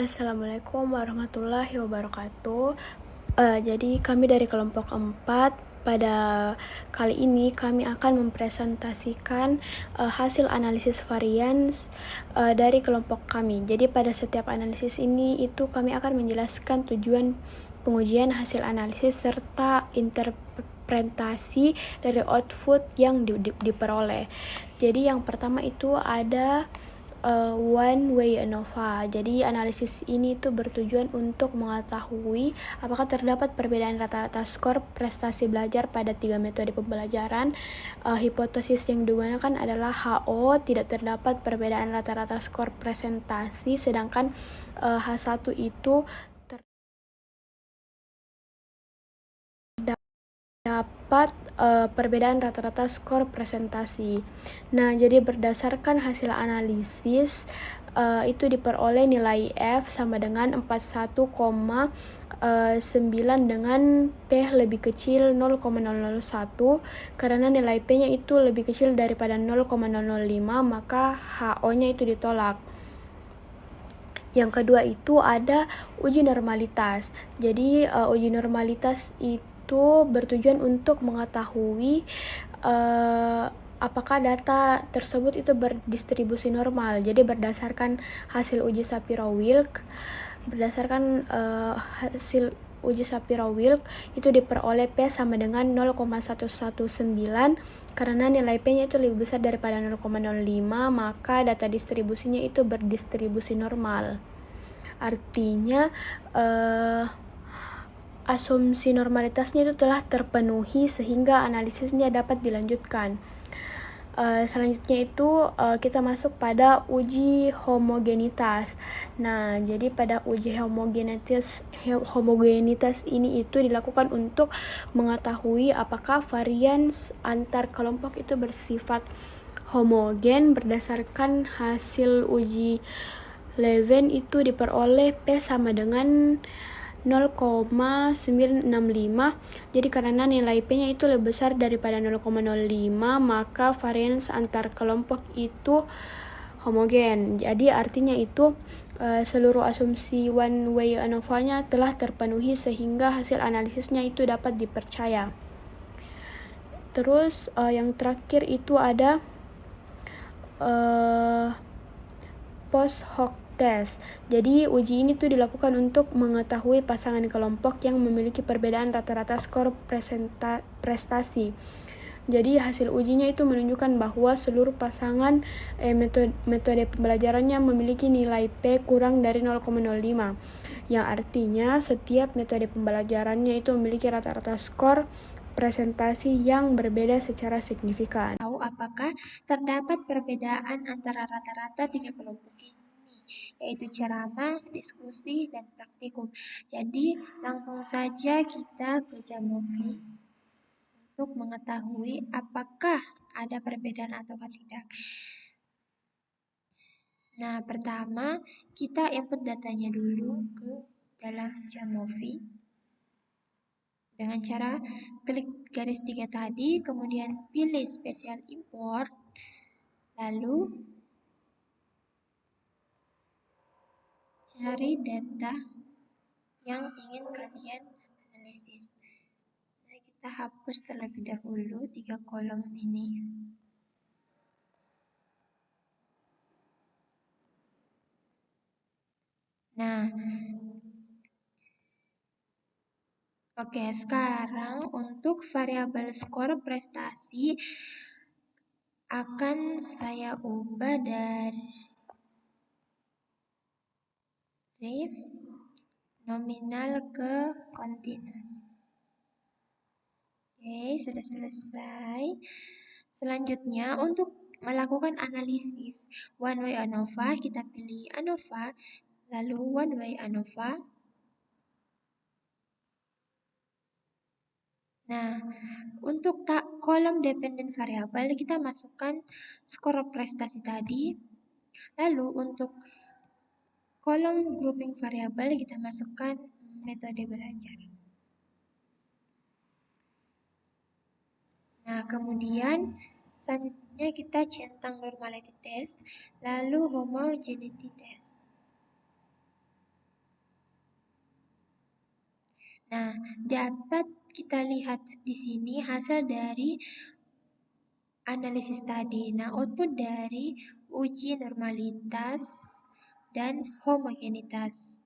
Assalamualaikum warahmatullahi wabarakatuh. Jadi kami dari kelompok 4 pada kali ini kami akan mempresentasikan hasil analisis varians dari kelompok kami. Jadi pada setiap analisis ini itu kami akan menjelaskan tujuan pengujian hasil analisis serta interpretasi dari output yang diperoleh. Jadi yang pertama itu ada one way ANOVA. Jadi analisis ini tuh bertujuan untuk mengetahui apakah terdapat perbedaan rata-rata skor prestasi belajar pada 3 metode pembelajaran. Hipotesis yang digunakan adalah HO, tidak terdapat perbedaan rata-rata skor presentasi, sedangkan H1 itu dapat perbedaan rata-rata skor presentasi. Nah, jadi berdasarkan hasil analisis itu diperoleh nilai F sama dengan 41,9 dengan P lebih kecil 0,001. Karena nilai P-nya itu lebih kecil daripada 0,005, maka HO-nya itu ditolak. Yang kedua itu ada uji normalitas. Jadi uji normalitas itu bertujuan untuk mengetahui apakah data tersebut itu berdistribusi normal. Jadi berdasarkan hasil uji Shapiro-Wilk, hasil uji Shapiro-Wilk itu diperoleh P sama dengan 0,119. Karena nilai P-nya itu lebih besar daripada 0,05, maka data distribusinya itu berdistribusi normal. Artinya asumsi normalitasnya itu telah terpenuhi sehingga analisisnya dapat dilanjutkan. Selanjutnya itu kita masuk pada uji homogenitas. Nah, jadi pada uji homogenitas ini itu dilakukan untuk mengetahui apakah varians antar kelompok itu bersifat homogen. Berdasarkan hasil uji Leven itu diperoleh P sama dengan 0,965. Jadi karena nilai P-nya itu lebih besar daripada 0,05, maka varians antar kelompok itu homogen. Jadi artinya itu seluruh asumsi one way ANOVA-nya telah terpenuhi sehingga hasil analisisnya itu dapat dipercaya. Terus yang terakhir itu ada post hoc test. Jadi uji ini tuh dilakukan untuk mengetahui pasangan kelompok yang memiliki perbedaan rata-rata skor prestasi. Jadi hasil ujinya itu menunjukkan bahwa seluruh pasangan metode pembelajarannya memiliki nilai P kurang dari 0,05, yang artinya setiap metode pembelajarannya itu memiliki rata-rata skor presentasi yang berbeda secara signifikan. Tahu apakah terdapat perbedaan antara rata-rata 3 kelompok ini, yaitu ceramah, diskusi, dan praktikum. Jadi langsung saja kita ke Jamovi untuk mengetahui apakah ada perbedaan atau tidak. Nah, pertama kita input datanya dulu ke dalam Jamovi dengan cara klik garis 3 tadi, kemudian pilih spesial import, lalu cari data yang ingin kalian analisis. Nah, kita hapus terlebih dahulu 3 kolom ini. Nah, oke, sekarang untuk variabel skor prestasi akan saya ubah dari nominal ke continuous. Oke, sudah selesai. Selanjutnya untuk melakukan analisis one way ANOVA, kita pilih ANOVA, lalu one way ANOVA. Nah, untuk kolom dependent variabel kita masukkan skor prestasi tadi. Lalu untuk kolom grouping variabel kita masukkan metode belajar. Nah, kemudian selanjutnya kita centang normality test, lalu homogeneity test. Nah, dapat kita lihat di sini hasil dari analisis tadi. Nah, output dari uji normalitas dan homogenitas.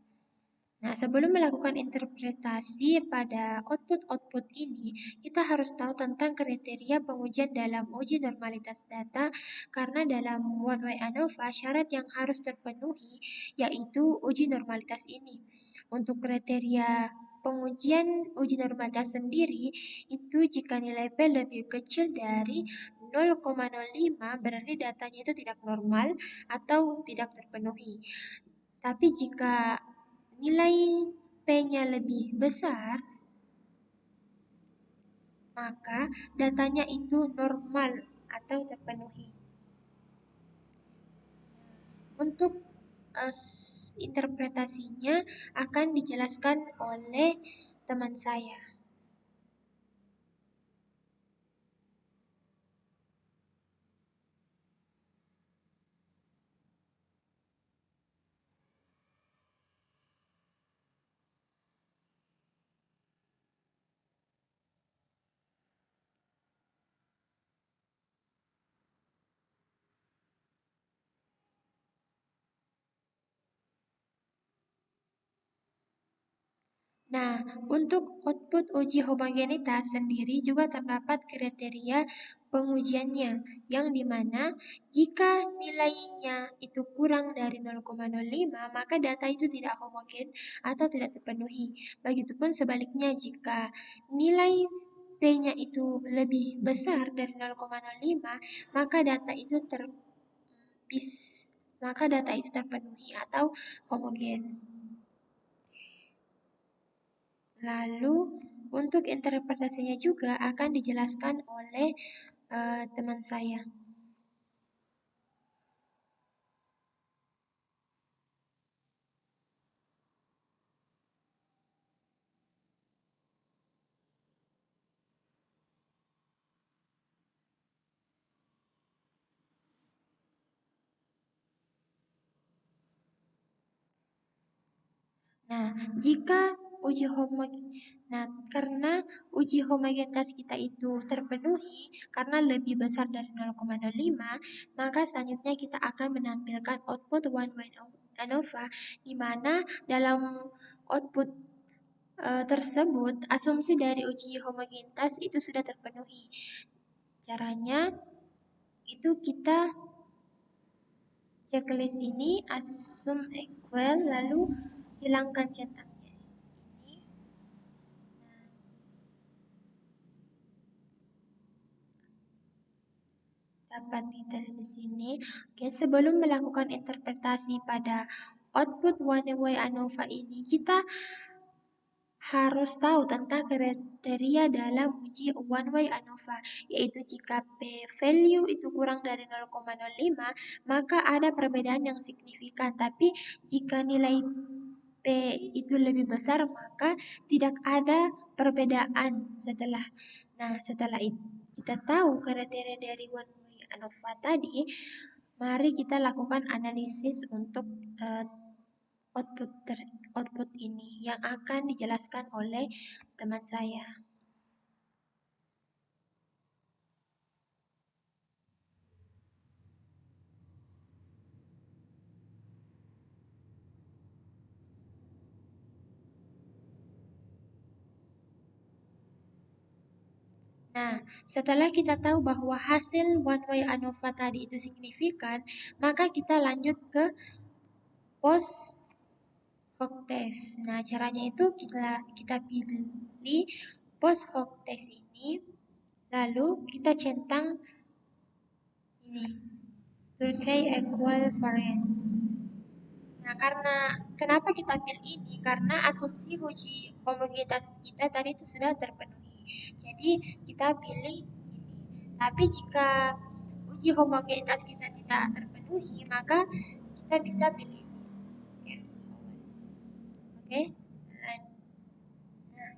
Nah, sebelum melakukan interpretasi pada output-output ini, kita harus tahu tentang kriteria pengujian dalam uji normalitas data, karena dalam one way ANOVA syarat yang harus terpenuhi yaitu uji normalitas ini. Untuk kriteria pengujian uji normalitas sendiri, itu jika nilai P lebih kecil dari 0,05 berarti datanya itu tidak normal atau tidak terpenuhi. Tapi jika nilai P-nya lebih besar, maka datanya itu normal atau terpenuhi. Untuk interpretasinya akan dijelaskan oleh teman saya. Nah, untuk output uji homogenitas sendiri juga terdapat kriteria pengujiannya, yang dimana jika nilainya itu kurang dari 0,05, maka data itu tidak homogen atau tidak terpenuhi. Begitupun sebaliknya, jika nilai P-nya itu lebih besar dari 0,05, maka data itu maka data itu terpenuhi atau homogen. Lalu untuk interpretasinya juga akan dijelaskan oleh teman saya. Nah, jika uji nah, karena uji homogenitas kita itu terpenuhi karena lebih besar dari 0,05, maka selanjutnya kita akan menampilkan output one way ANOVA, di mana dalam output tersebut asumsi dari uji homogenitas itu sudah terpenuhi. Caranya itu kita checklist ini assume equal, lalu hilangkan centangnya ini. Dapat kita lihat di sini. Oke, sebelum melakukan interpretasi pada output one way ANOVA ini, kita harus tahu tentang kriteria dalam uji one way ANOVA, yaitu jika P value itu kurang dari 0,05, maka ada perbedaan yang signifikan. Tapi jika nilai P itu lebih besar, maka tidak ada perbedaan setelah itu kita tahu kriteria dari one way ANOVA tadi, mari kita lakukan analisis untuk output output ini yang akan dijelaskan oleh teman saya. Nah, setelah kita tahu bahwa hasil one way ANOVA tadi itu signifikan, maka kita lanjut ke post hoc test. Nah, caranya itu kita pilih post hoc test ini, lalu kita centang ini Turkey equal variance. Nah, kenapa kita pilih ini? Karena asumsi uji homogenitas kita tadi itu sudah terpenuhi. Jadi kita pilih ini. Tapi jika uji homogenitas kita tidak terpenuhi, maka kita bisa pilih ini. Oke? Nah,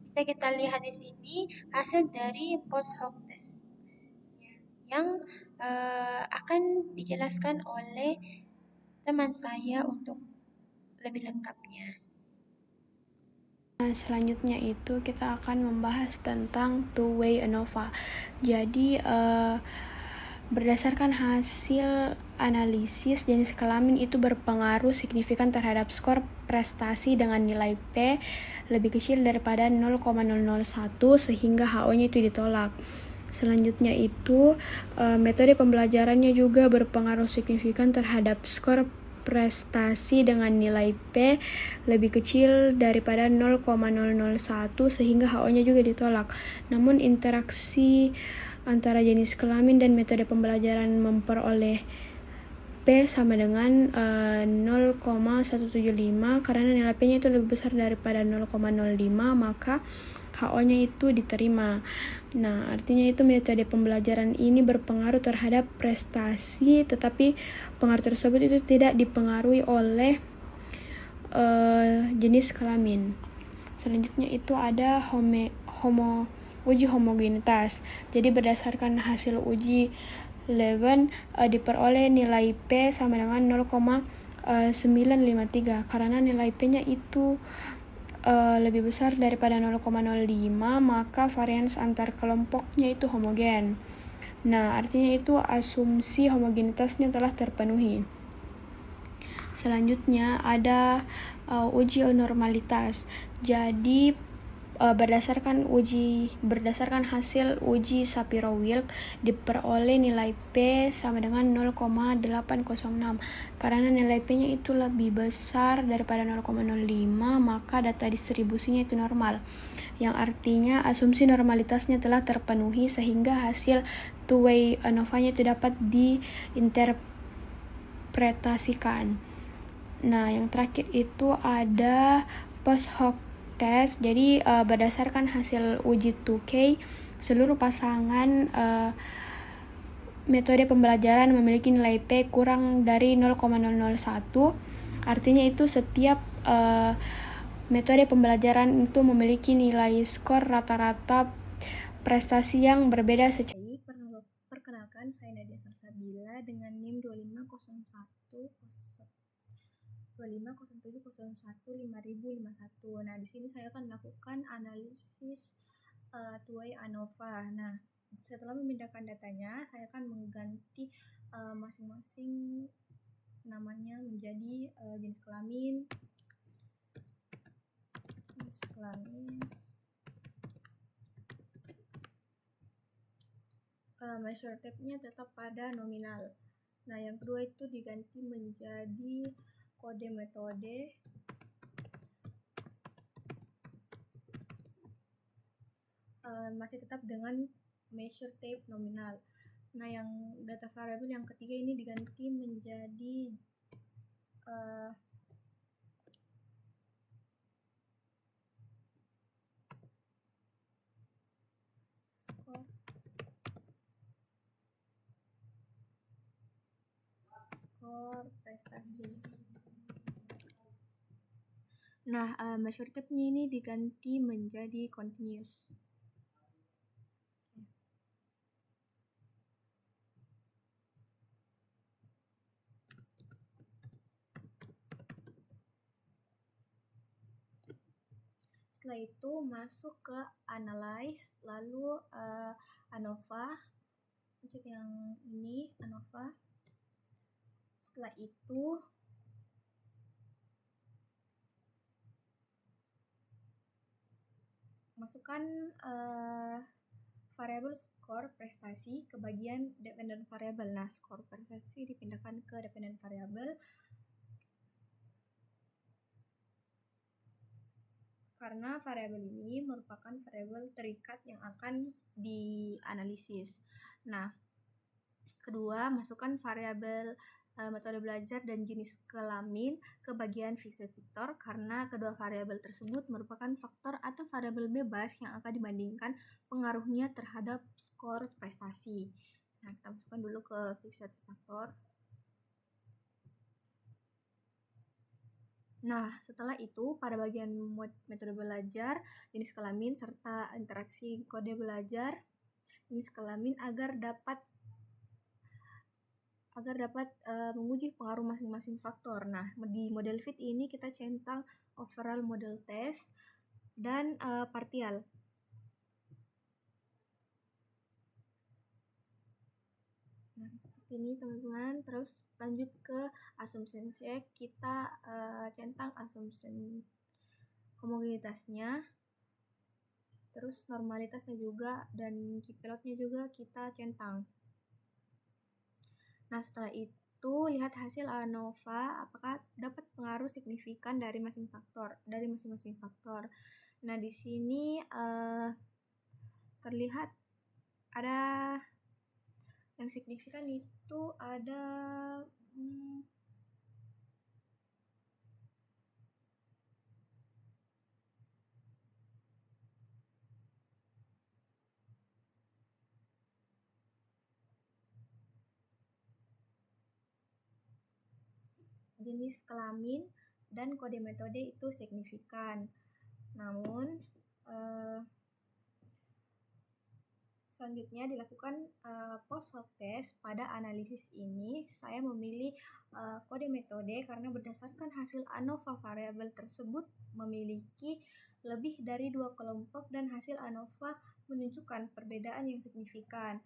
bisa kita lihat di sini hasil dari post hoc test yang akan dijelaskan oleh teman saya untuk lebih lengkapnya. Selanjutnya itu kita akan membahas tentang two-way ANOVA. Jadi berdasarkan hasil analisis, jenis kelamin itu berpengaruh signifikan terhadap skor prestasi dengan nilai P lebih kecil daripada 0,001 sehingga HO-nya itu ditolak. Selanjutnya itu metode pembelajarannya juga berpengaruh signifikan terhadap skor prestasi dengan nilai P lebih kecil daripada 0,001 sehingga HO-nya juga ditolak. Namun interaksi antara jenis kelamin dan metode pembelajaran memperoleh P sama dengan 0,175 karena nilai P-nya itu lebih besar daripada 0,05, maka HO-nya itu diterima. Nah, artinya itu metode pembelajaran ini berpengaruh terhadap prestasi, tetapi pengaruh tersebut itu tidak dipengaruhi oleh jenis kelamin. Selanjutnya itu ada uji homogenitas. Jadi berdasarkan hasil uji Leven diperoleh nilai P sama dengan 0,953 karena nilai P-nya itu lebih besar daripada 0,05, maka varians antar kelompoknya itu homogen. Nah, artinya itu asumsi homogenitasnya telah terpenuhi. Selanjutnya ada uji normalitas. Jadi berdasarkan hasil uji Shapiro-Wilk diperoleh nilai P sama dengan 0,806 karena nilai P-nya itu lebih besar daripada 0,05, maka data distribusinya itu normal, yang artinya asumsi normalitasnya telah terpenuhi sehingga hasil two-way ANOVA-nya itu dapat diinterpretasikan. Nah, yang terakhir itu ada post hoc test. Jadi berdasarkan hasil uji 2K, seluruh pasangan metode pembelajaran memiliki nilai P kurang dari 0,001. Artinya itu setiap metode pembelajaran itu memiliki nilai skor rata-rata prestasi yang berbeda secara. Perkenalkan, saya Nadia Sarsabila dengan NIM 2507015051. Nah, di sini saya akan melakukan analisis two-way ANOVA. Nah, setelah memindahkan datanya, saya akan mengganti masing-masing namanya menjadi jenis kelamin, measure type-nya tetap pada nominal. Nah, yang kedua itu diganti menjadi kode metode. Masih tetap dengan measure type nominal. Nah, yang data variable yang ketiga ini diganti menjadi skor prestasi. Nah, measure type-nya ini diganti menjadi continuous. Setelah itu masuk ke analyze, lalu ANOVA, cek yang ini ANOVA. Setelah itu masukkan variabel skor prestasi ke bagian dependent variable. Nah, skor prestasi dipindahkan ke dependent variable karena variabel ini merupakan variabel terikat yang akan dianalisis. Nah, kedua, masukkan variabel metode belajar dan jenis kelamin ke bagian Visser Victor karena kedua variabel tersebut merupakan faktor atau variabel bebas yang akan dibandingkan pengaruhnya terhadap skor prestasi. Nah, kita masukkan dulu ke Visser Victor. Nah, setelah itu pada bagian metode belajar, jenis kelamin, serta interaksi kode belajar jenis kelamin agar dapat menguji pengaruh masing-masing faktor. Nah, di model fit ini kita centang overall model test. dan partial. Nah, ini teman-teman, terus lanjut ke assumption check. Kita centang assumption homogenitasnya, terus normalitasnya juga, dan Key-pilotnya juga kita centang. Nah, setelah itu lihat hasil ANOVA apakah dapat pengaruh signifikan dari masing-masing faktor. Nah, di sini terlihat ada yang signifikan itu ada jenis kelamin dan kode metode itu signifikan. Namun selanjutnya dilakukan post hoc test. Pada analisis ini saya memilih kode metode karena berdasarkan hasil ANOVA variabel tersebut memiliki lebih dari 2 kelompok dan hasil ANOVA menunjukkan perbedaan yang signifikan.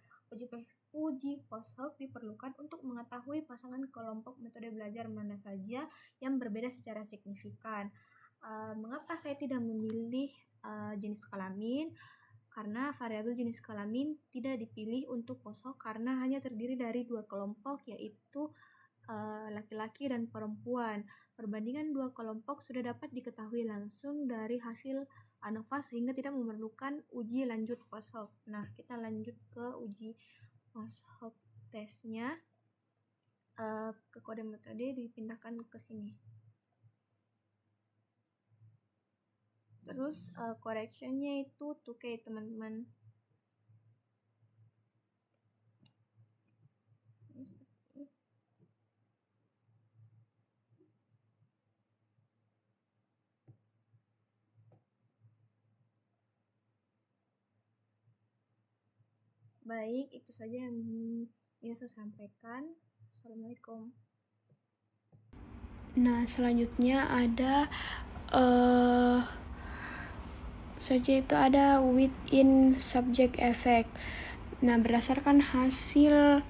Uji post hoc diperlukan untuk mengetahui pasangan kelompok metode belajar mana saja yang berbeda secara signifikan. Mengapa saya tidak memilih jenis kelamin? Karena variabel jenis kelamin tidak dipilih untuk post hoc karena hanya terdiri dari 2 kelompok, yaitu laki-laki dan perempuan. Perbandingan 2 kelompok sudah dapat diketahui langsung dari hasil ANOVA sehingga tidak memerlukan uji lanjut post hoc. Nah, kita lanjut ke uji post hoc testnya. Ke kode metode dipindahkan ke sini. Terus correctionnya itu 2K teman-teman. Baik, itu saja yang bisa saya sampaikan. Assalamualaikum. Nah, selanjutnya ada within subject effect. Nah, berdasarkan hasil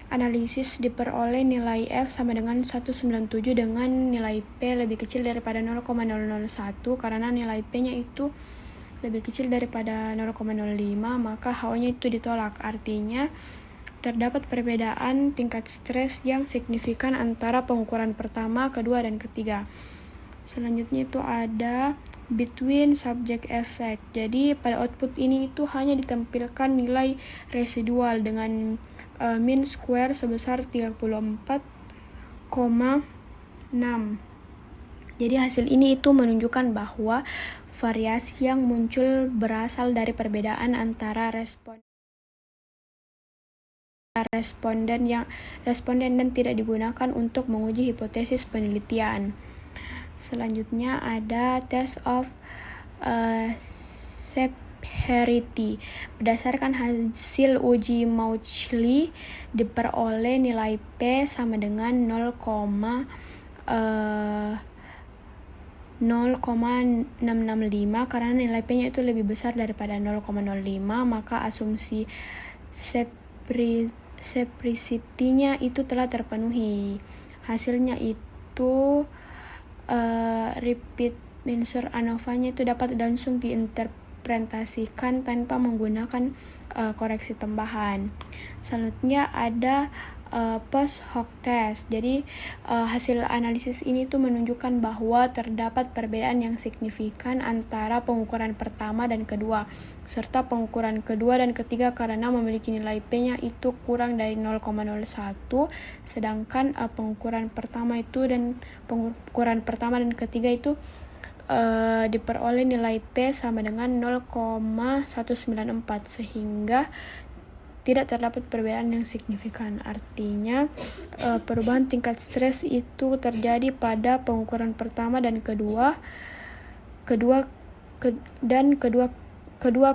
analisis diperoleh nilai F sama dengan 197 dengan nilai P lebih kecil daripada 0,001 karena nilai P-nya itu lebih kecil daripada 0,05, maka HO-nya itu ditolak. Artinya terdapat perbedaan tingkat stres yang signifikan antara pengukuran pertama, kedua, dan ketiga. Selanjutnya itu ada between subject effect. Jadi pada output ini itu hanya ditampilkan nilai residual dengan mean square sebesar 34,6. Jadi hasil ini itu menunjukkan bahwa variasi yang muncul berasal dari perbedaan antara responden dan tidak digunakan untuk menguji hipotesis penelitian. Selanjutnya ada test of severity. Berdasarkan hasil uji Mauchly diperoleh nilai P sama dengan 0,665 karena nilai P-nya itu lebih besar daripada 0,05, maka asumsi severity-nya itu telah terpenuhi. Hasilnya itu repeat measure ANOVA-nya itu dapat langsung diinterpretasikan tanpa menggunakan koreksi tambahan. Selanjutnya ada post hoc test. Jadi hasil analisis ini tuh menunjukkan bahwa terdapat perbedaan yang signifikan antara pengukuran pertama dan kedua, serta pengukuran kedua dan ketiga karena memiliki nilai P-nya itu kurang dari 0,01, sedangkan pengukuran pertama dan ketiga itu diperoleh nilai P sama dengan 0,194 sehingga tidak terdapat perbedaan yang signifikan. Artinya perubahan tingkat stres itu terjadi pada pengukuran pertama dan kedua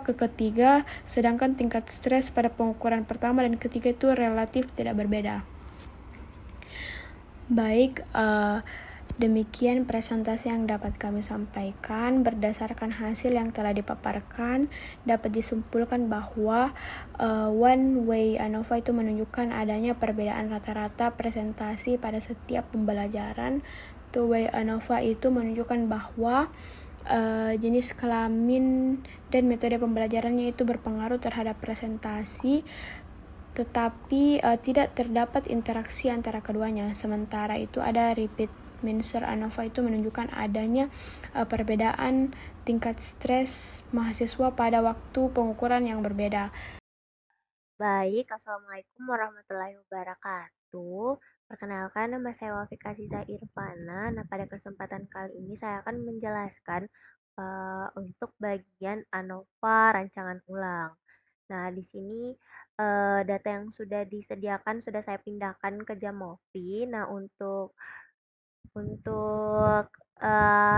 ke ketiga, sedangkan tingkat stres pada pengukuran pertama dan ketiga itu relatif tidak berbeda. Baik, Demikian presentasi yang dapat kami sampaikan. Berdasarkan hasil yang telah dipaparkan, dapat disimpulkan bahwa one way ANOVA itu menunjukkan adanya perbedaan rata-rata presentasi pada setiap pembelajaran. Two way ANOVA itu menunjukkan bahwa jenis kelamin dan metode pembelajarannya itu berpengaruh terhadap presentasi, tetapi tidak terdapat interaksi antara keduanya. Sementara itu ada repeat Menser ANOVA itu menunjukkan adanya perbedaan tingkat stres mahasiswa pada waktu pengukuran yang berbeda. Baik, Assalamualaikum warahmatullahi wabarakatuh. Perkenalkan, nama saya Wafik Aziza Irfana. Nah, pada kesempatan kali ini saya akan menjelaskan untuk bagian ANOVA rancangan ulang. Nah, di sini data yang sudah disediakan sudah saya pindahkan ke Jamovi. Nah, untuk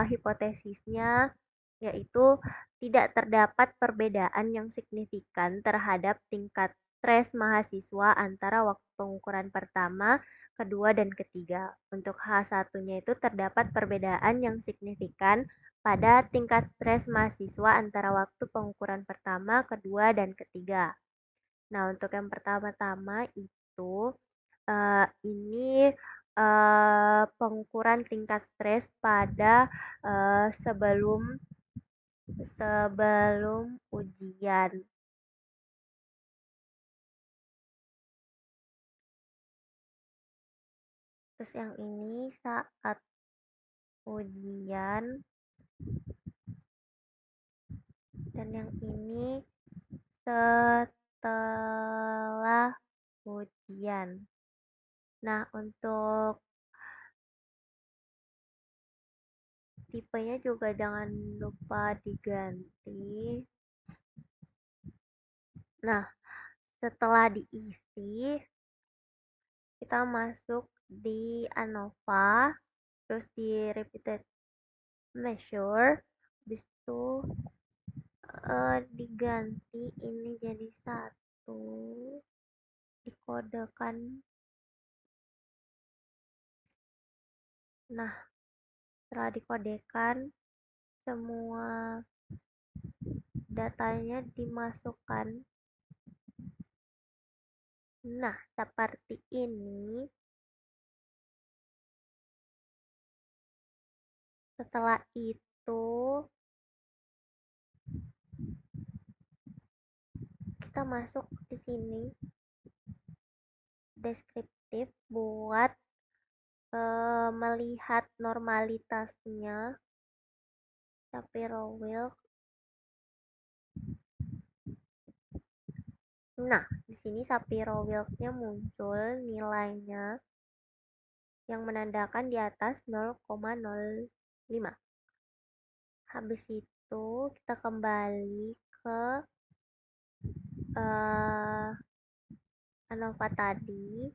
hipotesisnya yaitu tidak terdapat perbedaan yang signifikan terhadap tingkat stres mahasiswa antara waktu pengukuran pertama, kedua, dan ketiga. Untuk H1-nya itu terdapat perbedaan yang signifikan pada tingkat stres mahasiswa antara waktu pengukuran pertama, kedua, dan ketiga. Nah, untuk yang pertama-tama itu ini pengukuran tingkat stres pada sebelum ujian. Terus yang ini saat ujian, dan yang ini setelah ujian. Nah, untuk tipenya juga jangan lupa diganti. Nah, setelah diisi, kita masuk di ANOVA, terus di repeated measure, habis itu diganti ini jadi 1, dikodekan. Nah, setelah dikodekan, semua datanya dimasukkan. Nah, seperti ini. Setelah itu, kita masuk di sini deskriptif buat melihat normalitasnya Shapiro-Wilk. Nah, di sini Shapiro-Wilknya muncul nilainya yang menandakan di atas 0,05. Habis itu kita kembali ke ANOVA tadi.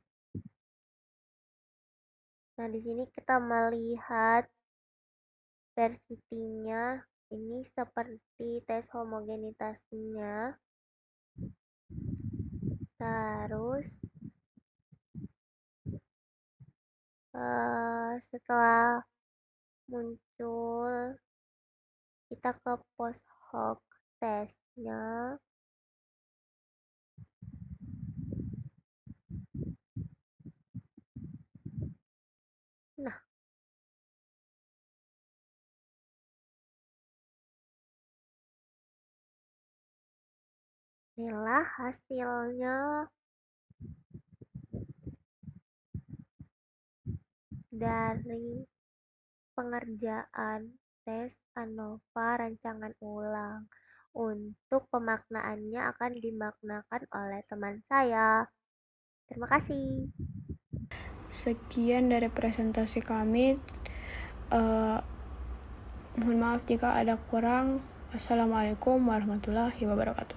Nah, di sini kita melihat versitinya ini seperti tes homogenitasnya. Terus setelah muncul, kita ke post hoc testnya. Nah, inilah hasilnya dari pengerjaan tes ANOVA rancangan ulang. Untuk pemaknaannya akan dimaknakan oleh teman saya. Terima kasih. Sekian dari presentasi kami. Mohon maaf jika ada kurang. Assalamualaikum warahmatullahi wabarakatuh.